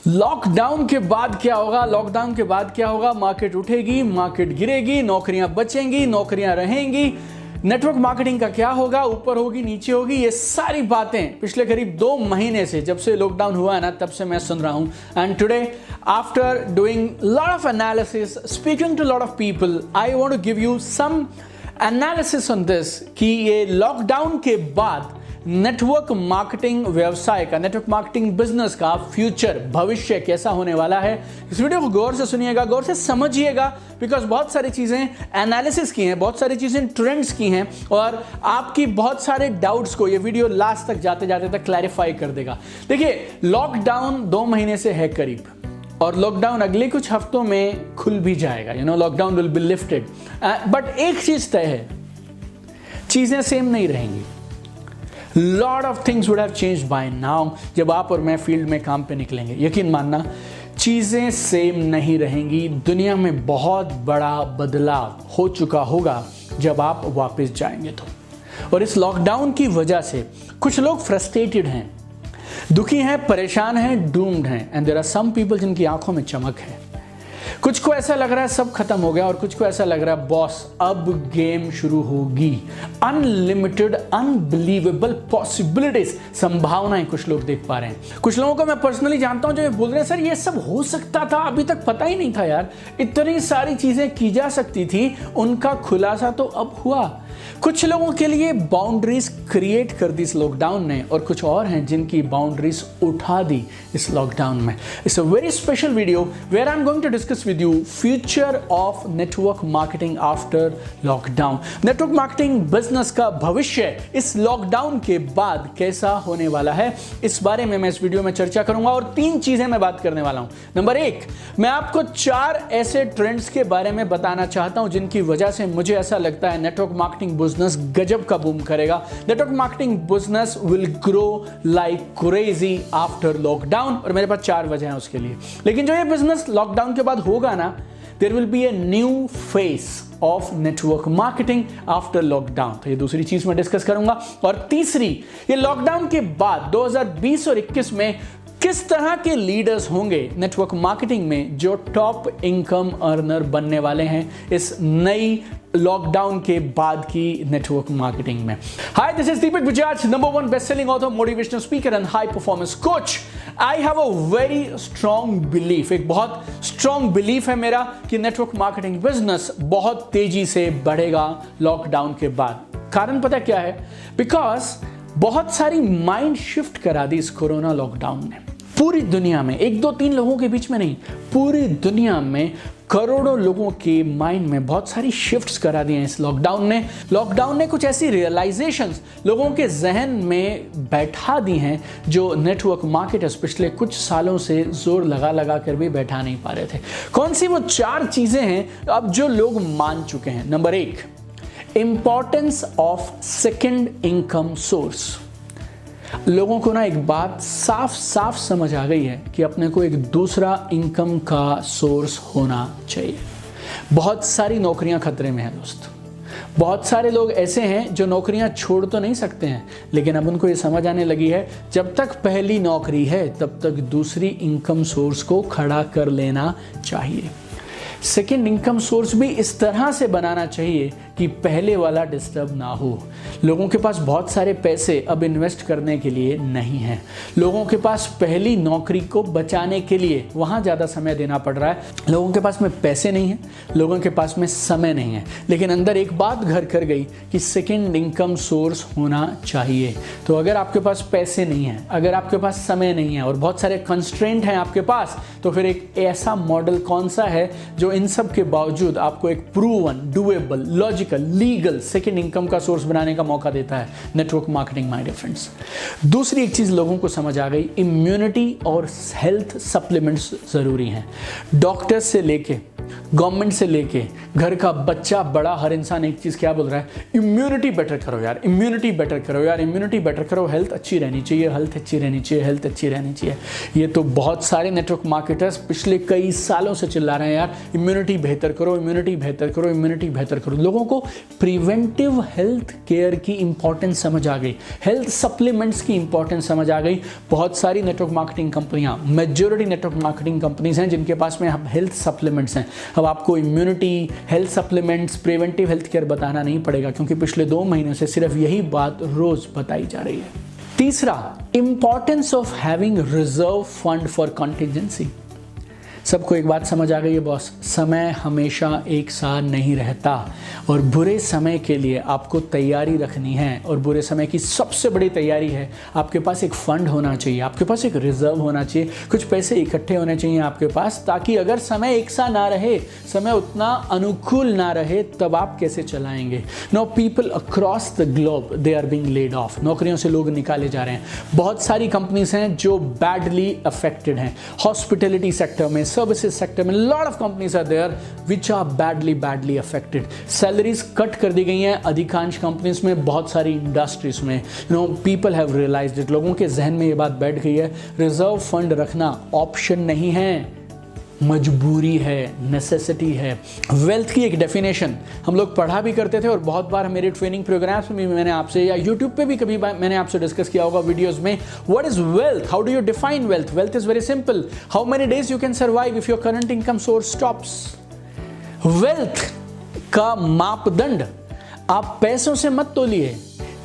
Lockdown के बाद क्या होगा? लॉकडाउन के बाद क्या होगा? मार्केट उठेगी, मार्केट गिरेगी, नौकरियां बचेंगी, नौकरियां रहेंगी, नेटवर्क मार्केटिंग का क्या होगा? ऊपर होगी, नीचे होगी। ये सारी बातें पिछले करीब 2 महीने से, जब से लॉकडाउन हुआ है ना, तब से मैं सुन रहा हूं। And today after doing lot of analysis, speaking to lot of people, I want to give you some analysis on this कि ये लॉकडाउन के बाद नेटवर्क मार्केटिंग व्यवसाय का, नेटवर्क मार्केटिंग बिजनेस का फ्यूचर, भविष्य कैसा होने वाला है। इस वीडियो को गौर से सुनिएगा, गौर से समझिएगा, बिकॉज बहुत सारी चीजें एनालिसिस की हैं, बहुत सारी चीजें ट्रेंड्स की हैं और आपकी बहुत सारे डाउट्स को ये वीडियो लास्ट तक जाते जाते तक क्लैरिफाई कर देगा। देखिए, लॉकडाउन 2 महीने से है करीब, और लॉकडाउन अगले कुछ हफ्तों में खुल भी जाएगा। Lockdown will be lifted, but एक चीज तय है, चीजें सेम नहीं रहेंगी। Lot of things would have changed by now. जब आप और मैं फील्ड में काम पे निकलेंगे, यकीन मानना चीजें सेम नहीं रहेंगी। दुनिया में बहुत बड़ा बदलाव हो चुका होगा जब आप वापस जाएंगे तो। और इस लॉकडाउन की वजह से कुछ लोग फ्रस्ट्रेटेड हैं, दुखी हैं, परेशान हैं, डूम्ड हैं, and there are some people जिनकी आंखों में चमक है। कुछ को ऐसा लग रहा है सब खत्म हो गया, और कुछ को ऐसा लग रहा है बॉस अब गेम शुरू होगी। अनलिमिटेड, अनबिलीवेबल पॉसिबिलिटीज, संभावनाएं कुछ लोग देख पा रहे हैं। कुछ लोगों को मैं पर्सनली जानता हूं जो बोल रहे हैं, सर ये सब हो सकता था, अभी तक पता ही नहीं था यार, इतनी सारी चीजें की जा सकती थी, उनका खुलासा तो अब हुआ। कुछ लोगों के लिए बाउंड्रीज क्रिएट कर दी इस लॉकडाउन ने, और कुछ और हैं जिनकी बाउंड्रीज उठा दी इस लॉकडाउन में। It's a very special video where I am going to discuss with you future of network marketing after lockdown. Network marketing business का भविष्य इस लॉकडाउन के बाद कैसा होने वाला है, इस बारे में मैं इस वीडियो में चर्चा करूंगा। और 3 चीजें मैं बात करने वाला हूं। नंबर 1, मैं आपको 4 ऐसे ट्रेंड्स के बारे में बताना चाहता हूं जिनकी वजह से मुझे ऐसा लगता है नेटवर्क मार्केटिंग बिजनेस गजब का बूम करेगा। Network marketing business will grow like crazy after lockdown, और मेरे पास 4 वजह हैं उसके लिए। लेकिन जो ये बिजनेस लॉकडाउन के बाद होगा ना, there will be a new face of network marketing after lockdown. तो ये दूसरी चीज मैं डिस्कस करूंगा। और तीसरी, ये लॉकडाउन के बाद 2020 और 21 में किस तरह के लीडर्स होंगे नेटवर्क मार्केटिंग में जो टॉप इनकम अर्नर बनने वाले हैं इस नई लॉकडाउन के बाद की नेटवर्क मार्केटिंग में। Hi, this is Deepak Bajaj, number 1 best selling author, motivational speaker and high performance coach. I have a very strong belief, एक बहुत स्ट्रॉन्ग बिलीफ है मेरा कि नेटवर्क मार्केटिंग बिजनेस बहुत तेजी से बढ़ेगा लॉकडाउन के बाद। कारण पता क्या है? बिकॉज बहुत सारी माइंड शिफ्ट करा दी इस कोरोना लॉकडाउन ने पूरी दुनिया में। 1, 2, 3 लोगों के बीच में नहीं, पूरी दुनिया में करोड़ों लोगों के माइंड में बहुत सारी शिफ्ट्स करा दी हैं इस लॉकडाउन ने। लॉकडाउन ने कुछ ऐसी रियलाइजेशंस लोगों के जहन में बैठा दी हैं जो नेटवर्क मार्केटर्स पिछले कुछ सालों से जोर लगा लगा कर भी बैठा नहीं पा रहे थे। कौन सी वो 4 चीजें हैं अब जो लोग मान चुके हैं? Number 1, importance of second income source. लोगों को ना एक बात साफ साफ समझ आ गई है कि अपने को एक दूसरा इनकम का सोर्स होना चाहिए। बहुत सारी नौकरियां खतरे में हैं दोस्त। बहुत सारे लोग ऐसे हैं जो नौकरियां छोड़ तो नहीं सकते हैं, लेकिन अब उनको ये समझ आने लगी है जब तक पहली नौकरी है तब तक दूसरी इनकम सोर्स को खड़ा कर लेना चाहिए। सेकेंड इनकम सोर्स भी इस तरह से बनाना चाहिए कि पहले वाला डिस्टर्ब ना हो। लोगों के पास बहुत सारे पैसे अब इन्वेस्ट करने के लिए नहीं हैं। लोगों के पास पहली नौकरी को बचाने के लिए वहाँ ज़्यादा समय देना पड़ रहा है। लोगों के पास में पैसे नहीं हैं, लोगों के पास में समय नहीं है, लेकिन अंदर एक बात घर कर गई कि सेकेंड इनकम सोर्स होना चाहिए। तो अगर आपके पास पैसे नहीं हैं, अगर आपके पास समय नहीं है और बहुत सारे कंस्ट्रेंट हैं आपके पास, तो फिर एक ऐसा मॉडल कौन सा है जो इन सब के बावजूद आपको एक proven, doable, logical, legal second income का सोर्स बनाने का मौका देता है? Network marketing, my dear friends. दूसरी एक चीज लोगों को समझ आ गई, इम्यूनिटी और हेल्थ सप्लीमेंट्स जरूरी हैं। डॉक्टर से लेके, गवर्नमेंट से लेके, घर का बच्चा बड़ा, हर इंसान एक चीज क्या बोल रहा है? इम्यूनिटी बेटर करो यार, इम्यूनिटी बेटर करो यार, इम्यूनिटी बेटर करो, हेल्थ अच्छी रहनी चाहिए, हेल्थ अच्छी रहनी चाहिए, हेल्थ अच्छी रहनी चाहिए। ये तो बहुत सारे नेटवर्क मार्केटर्स पिछले कई सालों से चिल्ला रहे हैं यार, इम्यूनिटी बेहतर करो, इम्यूनिटी बेहतर करो, इम्यूनिटी बेहतर करो। लोगों को प्रिवेंटिव हेल्थ केयर की इंपॉर्टेंस समझ आ गई, हेल्थ सप्लीमेंट्स की इंपॉर्टेंस समझ आ गई। बहुत सारी नेटवर्क मार्केटिंग कंपनियां, मेजॉरिटी नेटवर्क मार्केटिंग कंपनीज हैं जिनके पास में अब हेल्थ सप्लीमेंट्स हैं। अब आपको immunity, health supplements, preventive health care बताना नहीं पड़ेगा, क्योंकि पिछले 2 महीनों से सिर्फ यही बात रोज बताई जा रही है। तीसरा, importance of having reserve fund for contingency. सबको एक बात समझ आ गई है बॉस, समय हमेशा एक साथ नहीं रहता और बुरे समय के लिए आपको तैयारी रखनी है। और बुरे समय की सबसे बड़ी तैयारी है आपके पास एक फंड होना चाहिए, आपके पास एक रिजर्व होना चाहिए, कुछ पैसे इकट्ठे होने चाहिए आपके पास, ताकि अगर समय एक सा ना रहे, समय उतना अनुकूल ना रहे, तब आप कैसे चलाएंगे। Now people across the globe they are being laid off, नौकरियों से लोग निकाले जा रहे हैं। बहुत सारी कंपनीज हैं जो बैडली अफेक्टेड हैं, हॉस्पिटैलिटी सेक्टर में, सर्विसेज सेक्टर में, lot of companies are there which are badly affected. Salaries cut कर दी गई हैं अधिकांश कंपनीज में, बहुत सारी इंडस्ट्रीज में। पीपल हैव रियलाइज्ड इट, लोगों के जहन में ये बात बैठ गई है, रिजर्व फंड रखना ऑप्शन नहीं है, मजबूरी है, नेसेसिटी है। वेल्थ की एक डेफिनेशन हम लोग पढ़ा भी करते थे और बहुत बार मेरे ट्रेनिंग प्रोग्राम्स में भी मैंने आपसे, या यूट्यूब पे भी कभी मैंने आपसे डिस्कस किया होगा वीडियोस में, what is wealth, how do you define wealth. Wealth is very simple, how many days you can survive if your current income source stops. Wealth का मापदंड आप पैसों से मत तोलिए,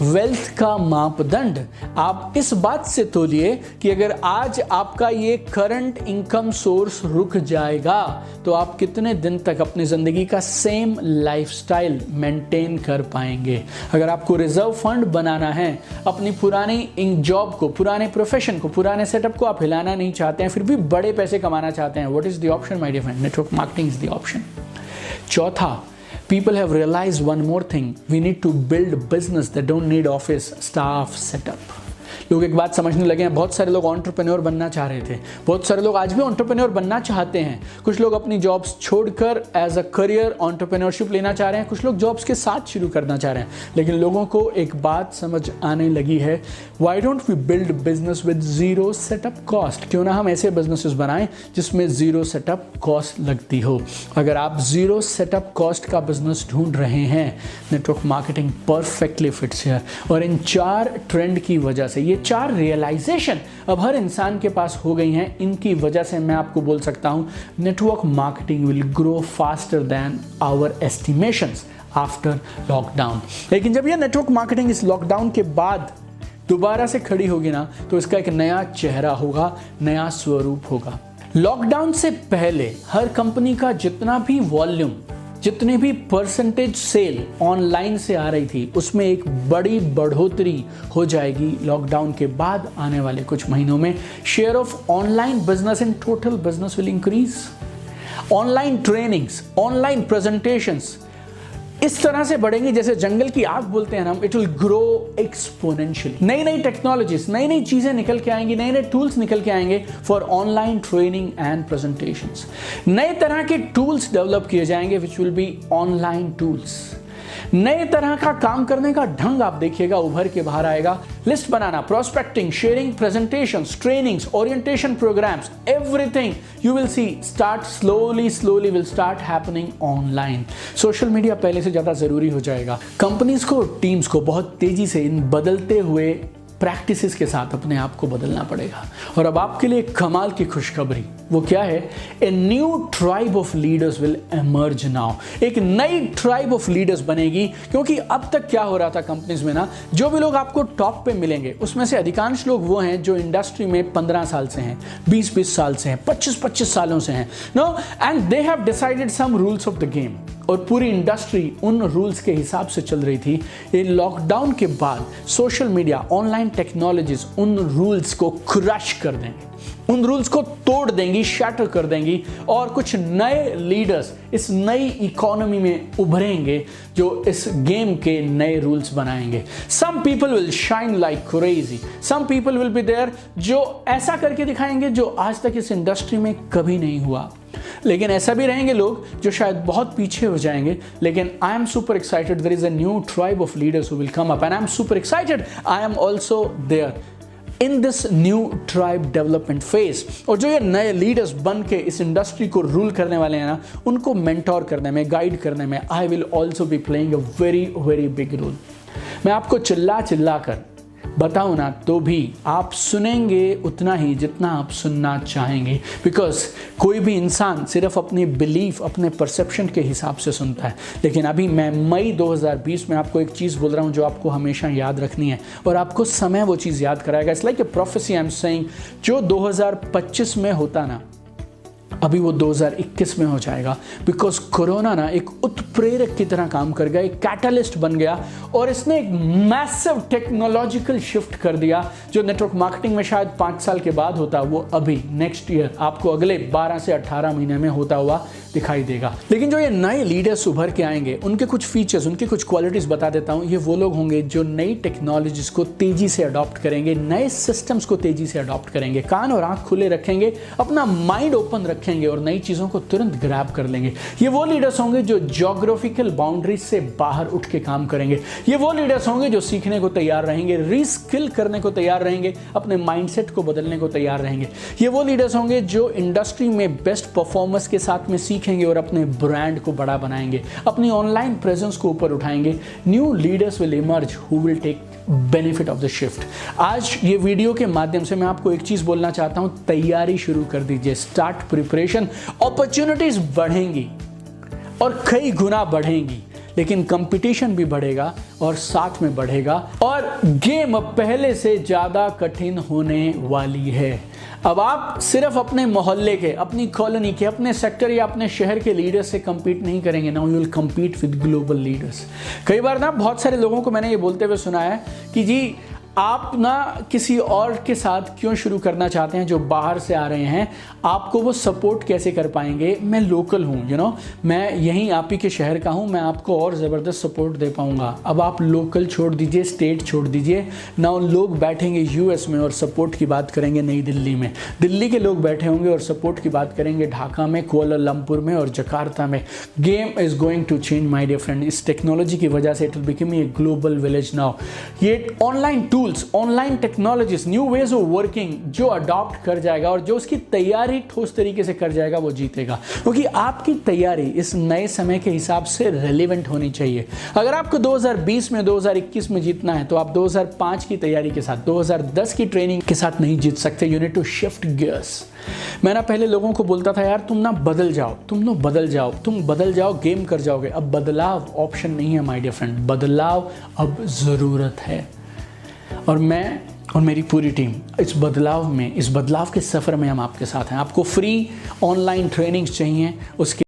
वेल्थ का मापदंड आप इस बात से तोलिए कि अगर आज आपका ये करंट इनकम सोर्स रुक जाएगा तो आप कितने दिन तक अपनी जिंदगी का सेम लाइफस्टाइल मेंटेन कर पाएंगे। अगर आपको रिजर्व फंड बनाना है, अपनी पुरानी जॉब को, पुराने प्रोफेशन को, पुराने सेटअप को आप हिलाना नहीं चाहते हैं, फिर भी बड़े पैसे कमाना चाहते हैं, what is the option my dear friend, network marketing is the option. चौथा, people have realized one more thing, we need to build business that don't need office staff setup। लोग एक बात समझने लगे हैं, बहुत सारे लोग एंटरप्रेन्योर बनना चाह रहे थे, बहुत सारे लोग आज भी एंटरप्रेन्योर बनना चाहते हैं। कुछ लोग अपनी जॉब्स छोड़कर एज अ करियर एंटरप्रेन्योरशिप लेना चाह रहे हैं, कुछ लोग जॉब्स के साथ शुरू करना चाह रहे हैं। लेकिन लोगों को एक बात समझ आने लगी है, why don't we build business with zero setup cost. क्यों ना हम ऐसे बिजनेसेस बनाएं जिसमें जीरो सेटअप कॉस्ट लगती हो। अगर आप जीरो सेटअप कॉस्ट का बिजनेस ढूंढ रहे हैं, network marketing perfectly fits here. और इन 4 ट्रेंड की वजह से, ये 4 रियलाइजेशन अब हर इंसान के पास हो गई हैं, इनकी वजह से मैं आपको बोल सकता हूं network marketing will grow faster than our estimations after lockdown. लेकिन जब ये नेटवर्क मार्केटिंग इस लॉकडाउन के बाद दोबारा से खड़ी होगी ना, तो इसका एक नया चेहरा होगा, नया स्वरूप होगा। लॉकडाउन से पहले हर कंपनी का जितना भी वॉल्यूम, जितने भी परसेंटेज सेल ऑनलाइन से आ रही थी, उसमें एक बड़ी बढ़ोतरी हो जाएगी लॉकडाउन के बाद आने वाले कुछ महीनों में। Share of online business in total business will increase. Online trainings, online presentations इस तरह से बढ़ेंगी जैसे जंगल की आग बोलते हैं हम, इट विल ग्रो एक्सपोनेंशियली। नई नई टेक्नोलॉजीज, नई नई चीजें निकल के आएंगी, नए नए टूल्स निकल के आएंगे for online training and presentations. नए तरह के टूल्स डेवलप किए जाएंगे which will be online tools. नए तरह का काम करने का ढंग आप देखिएगा उभर के बाहर आएगा। लिस्ट बनाना, prospecting, sharing presentations, trainings, orientation programmes, everything you will see start slowly will start happening online. Social media पहले से ज्यादा जरूरी हो जाएगा। कंपनीज को, टीम्स को बहुत तेजी से इन बदलते हुए प्रैक्टिसेस के साथ अपने आप को बदलना पड़ेगा। और अब आपके लिए कमाल की खुशखबरी, वो क्या है? A new tribe of leaders will emerge now. एक नई ट्राइब ऑफ लीडर्स बनेगी, क्योंकि अब तक क्या हो रहा था कंपनीज में ना, जो भी लोग आपको टॉप पे मिलेंगे उसमें से अधिकांश लोग वो हैं जो इंडस्ट्री में 15 साल से हैं, 20-20 साल से हैं, 25-25 सालों से हैं, no, and they have decided some rules of the game. और पूरी इंडस्ट्री उन रूल्स के हिसाब से चल रही थी। ये लॉकडाउन के बाद सोशल मीडिया, ऑनलाइन टेक्नोलॉजीज उन रूल्स को क्रश कर देंगे, उन रूल्स को तोड़ देंगी, शैटर कर देंगी, और कुछ नए लीडर्स इस नई इकोनॉमी में उभरेंगे जो इस गेम के नए रूल्स बनाएंगे। Some people will shine like crazy, some people will be there जो ऐसा करके दिखाएंगे जो आज तक इस इंडस्ट्री में कभी नहीं हुआ। लेकिन ऐसा भी रहेंगे लोग जो शायद बहुत पीछे हो जाएंगे। लेकिन I am super excited, there is a new tribe of leaders who will come up and I am super excited, I am also there. In this new tribe development phase. और जो ये नए लीडर्स बन के इस industry को rule करने वाले हैं ना, उनको मेंटोर करने में, गाइड करने में I will also be playing a very very big role. मैं आपको चिल्ला चिल्ला कर बताऊं ना तो भी आप सुनेंगे उतना ही जितना आप सुनना चाहेंगे, बिकॉज कोई भी इंसान सिर्फ अपनी बिलीफ, अपने परसेप्शन के हिसाब से सुनता है। लेकिन अभी मैं मई 2020 में आपको एक चीज़ बोल रहा हूं जो आपको हमेशा याद रखनी है और आपको समय वो चीज़ याद कराएगा। It's like a prophecy I am saying, जो 2025 में होता ना, अभी वो 2021 में हो जाएगा, बिकॉज कोरोना ना एक उत्प्रेरक की तरह काम कर गया, एक कैटलिस्ट बन गया और इसने एक मैसिव टेक्नोलॉजिकल शिफ्ट कर दिया। जो नेटवर्क मार्केटिंग में शायद 5 साल के बाद होता, वो अभी नेक्स्ट ईयर आपको अगले 12 से 18 महीने में होता हुआ दिखाई देगा। लेकिन जो ये नए लीडर्स उभर के आएंगे, उनके कुछ फीचर्स, उनकी कुछ क्वालिटीज बता देता हूं। ये वो लोग होंगे जो नई टेक्नोलॉजीज को तेजी से अडॉप्ट करेंगे, नए सिस्टम्स को तेजी से अडॉप्ट करेंगे, कान और आंख खुले रखेंगे, अपना माइंड ओपन रखेंगे और नई चीजों को तुरंत ग्रैब कर लेंगे। ये वो लीडर्स होंगे जो ज्योग्राफिकल बाउंड्रीज से बाहर उठ के काम करेंगे। ये वो लीडर्स होंगे जो सीखने को तैयार रहेंगे, रीस्किल करने को तैयार रहेंगे, अपने माइंडसेट को बदलने को तैयार रहेंगे। ये वो लीडर्स होंगे जो इंडस्ट्री में बेस्ट परफॉर्मेंस के साथ में सीखेंगे और अपने ब्रांड को बड़ा बनाएंगे, अपनी ऑनलाइन प्रेजेंस को ऊपर उठाएंगे। New leaders will emerge who will take benefit of the shift. आज ये वीडियो के माध्यम से मैं आपको एक चीज बोलना चाहता हूं, तैयारी शुरू कर दीजिए, स्टार्ट प्रिपरेशन। अपॉर्चुनिटीज बढ़ेंगी और कई गुना बढ़ेंगी, लेकिन कंपटीशन भी बढ़ेगा और साथ में बढ़ेगा और गेम अब पहले से ज्यादा कठिन होने वाली है। अब आप सिर्फ अपने मोहल्ले के, अपनी कॉलोनी के, अपने सेक्टर या अपने शहर के लीडर्स से compete नहीं करेंगे। Now you will compete with global leaders. कई बार ना बहुत सारे लोगों को मैंने ये बोलते हुए सुना है कि जी आप ना किसी और के साथ क्यों शुरू करना चाहते हैं जो बाहर से आ रहे हैं, आपको वो सपोर्ट कैसे कर पाएंगे? मैं लोकल हूँ, मैं यहीं आप ही के शहर का हूँ, मैं आपको और ज़बरदस्त सपोर्ट दे पाऊँगा। अब आप लोकल छोड़ दीजिए, स्टेट छोड़ दीजिए, ना लोग बैठेंगे यूएस में और सपोर्ट की बात करेंगे नई दिल्ली में, दिल्ली के लोग बैठे होंगे और सपोर्ट की बात करेंगे ढाका में, कुआलालंपुर में और जकार्ता में। Game is going to change my dear friend. इस टेक्नोलॉजी की वजह से it will become a global village now. ये online tools, online technologies, new ways of working जो अडॉप्ट कर जाएगा और जो उसकी तैयारी ठोस तरीके से कर जाएगा वो जीतेगा, क्योंकि आपकी तैयारी इस नए समय के हिसाब से रेलेवेंट होनी चाहिए। अगर आपको 2020 में, 2021 में जीतना है तो आप 2005 की तैयारी के साथ, 2010 की ट्रेनिंग के साथ नहीं जीत सकते। You need to shift gears. मैं ना पहले लोगों को बोलता था यार तुम ना बदल जाओ, तुम बदल जाओ, गेम कर जाओगे। अब बदलाव ऑप्शन नहीं है माय डियर फ्रेंड, बदलाव अब ज़रूरत है। और मैं और मेरी पूरी टीम इस बदलाव के सफ़र में हम आपके साथ हैं। आपको फ्री ऑनलाइन ट्रेनिंग्स चाहिए, उसके